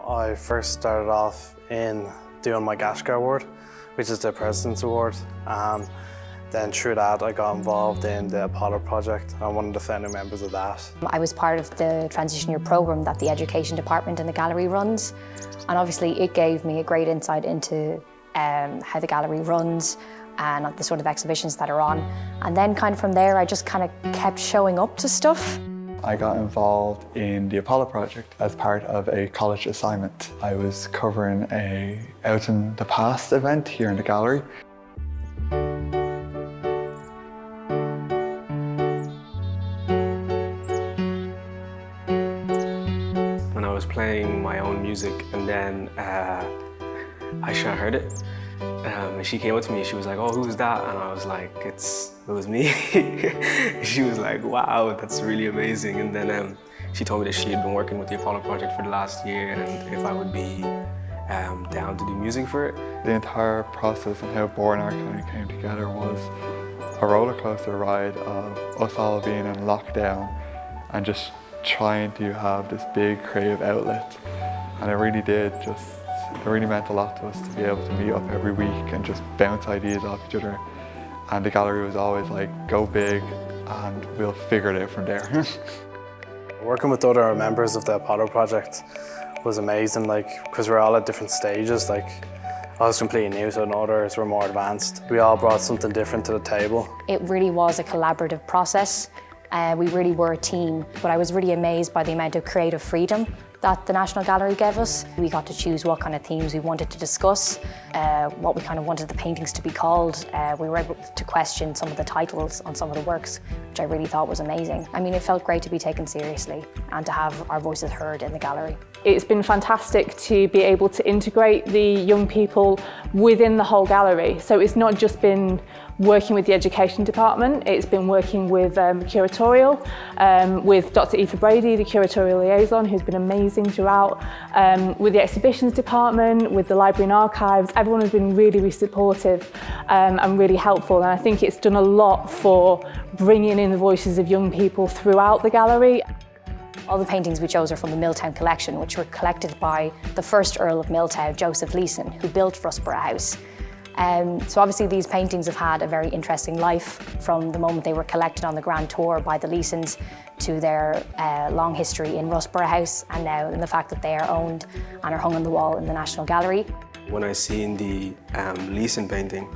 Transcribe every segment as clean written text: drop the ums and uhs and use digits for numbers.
I first started off in doing my Gashka Award, which is the President's Award. Then through that I got involved in the Apollo project. I'm one of the founding members of that. I was part of the transition year programme that the Education Department in the gallery runs, and obviously it gave me a great insight into how the gallery runs and the sort of exhibitions that are on. And then kind of from there I just kind of kept showing up to stuff. I got involved in the Apollo project as part of a college assignment. I was covering a Out in the Past event here in the gallery. When I was playing my own music, and then Aisha heard it. And she came up to me, she was like, "Oh, who's that?" And I was like, it was me. She was like, "Wow, that's really amazing." And then she told me that she had been working with the Apollo project for the last year, and if I would be down to do music for it. The entire process and how Born Art kind of came together was a roller coaster ride of us all being in lockdown and just trying to have this big creative outlet. And it really did it really meant a lot to us to be able to meet up every week and just bounce ideas off each other. And the gallery was always like, go big and we'll figure it out from there. Working with other members of the Apollo project was amazing, because we're all at different stages. I was completely new, so others were more advanced. We all brought something different to the table. It really was a collaborative process. We really were a team, but I was really amazed by the amount of creative freedom that the National Gallery gave us. We got to choose what kind of themes we wanted to discuss, what we kind of wanted the paintings to be called. We were able to question some of the titles on some of the works, which I really thought was amazing. I mean, it felt great to be taken seriously and to have our voices heard in the gallery. It's been fantastic to be able to integrate the young people within the whole gallery. So it's not just been working with the Education Department, it's been working with curatorial, with Dr. Aoife Brady, the curatorial liaison, who's been amazing throughout, with the Exhibitions Department, with the Library and Archives. Everyone has been really, really supportive and really helpful, and I think it's done a lot for bringing in the voices of young people throughout the gallery. All the paintings we chose are from the Milltown collection, which were collected by the first Earl of Milltown, Joseph Leeson, who built Russborough House. So obviously these paintings have had a very interesting life from the moment they were collected on the Grand Tour by the Leesons to their long history in Russborough House, and now in the fact that they are owned and are hung on the wall in the National Gallery. When I seen the Leeson painting,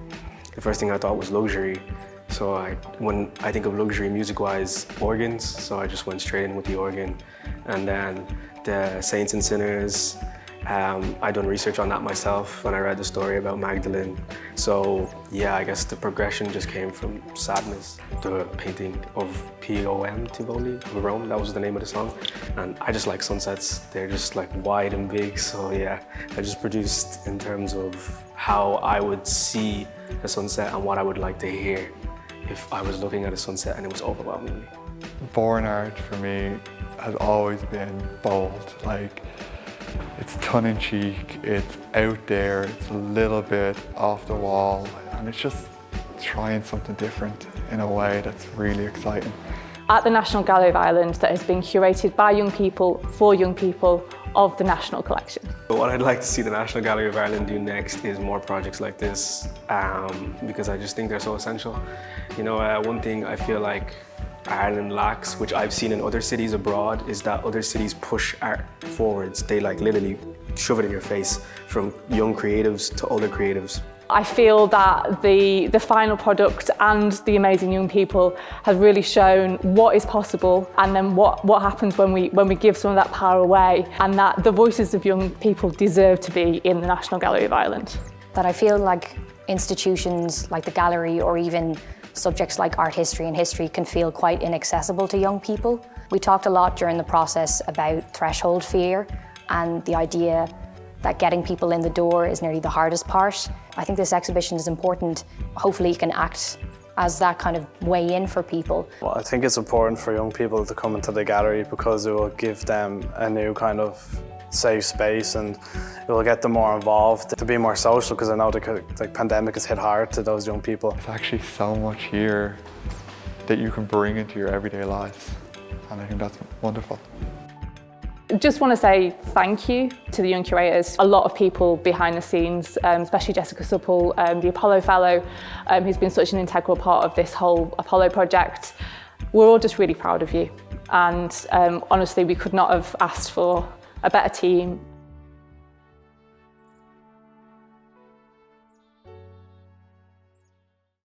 the first thing I thought was luxury. So when I think of luxury music-wise, organs, so I just went straight in with the organ. And then the Saints and Sinners, I done research on that myself when I read the story about Magdalene. So yeah, I guess the progression just came from sadness. The painting of P.O.M. Tivoli, Rome, that was the name of the song. And I just like sunsets. They're just like wide and big. So yeah, I just produced in terms of how I would see a sunset and what I would like to hear if I was looking at a sunset and it was overwhelming me. Born Art for me has always been bold. It's tongue-in-cheek, it's out there, it's a little bit off the wall, and it's just trying something different in a way that's really exciting. At the National Gallery of Ireland, that has been curated by young people for young people of the National Collection. What I'd like to see the National Gallery of Ireland do next is more projects like this, because I just think they're so essential. You know, one thing I feel like Ireland lacks, which I've seen in other cities abroad, is that other cities push art forwards. They literally shove it in your face, from young creatives to older creatives. I feel that the final product and the amazing young people have really shown what is possible, and then what happens when we give some of that power away, and that the voices of young people deserve to be in the National Gallery of Ireland. That I feel like institutions like the gallery, or even subjects like art history and history, can feel quite inaccessible to young people. We talked a lot during the process about threshold fear and the idea that getting people in the door is nearly the hardest part. I think this exhibition is important. Hopefully it can act as that kind of way in for people. Well, I think it's important for young people to come into the gallery because it will give them a new kind of safe space, and it will get them more involved, to be more social, because I know the pandemic has hit hard to those young people. There's actually so much here that you can bring into your everyday lives, and I think that's wonderful. Just want to say thank you to the young curators. A lot of people behind the scenes, especially Jessica Supple, the Apollo Fellow, who's been such an integral part of this whole Apollo project. We're all just really proud of you. And honestly, we could not have asked for a better team.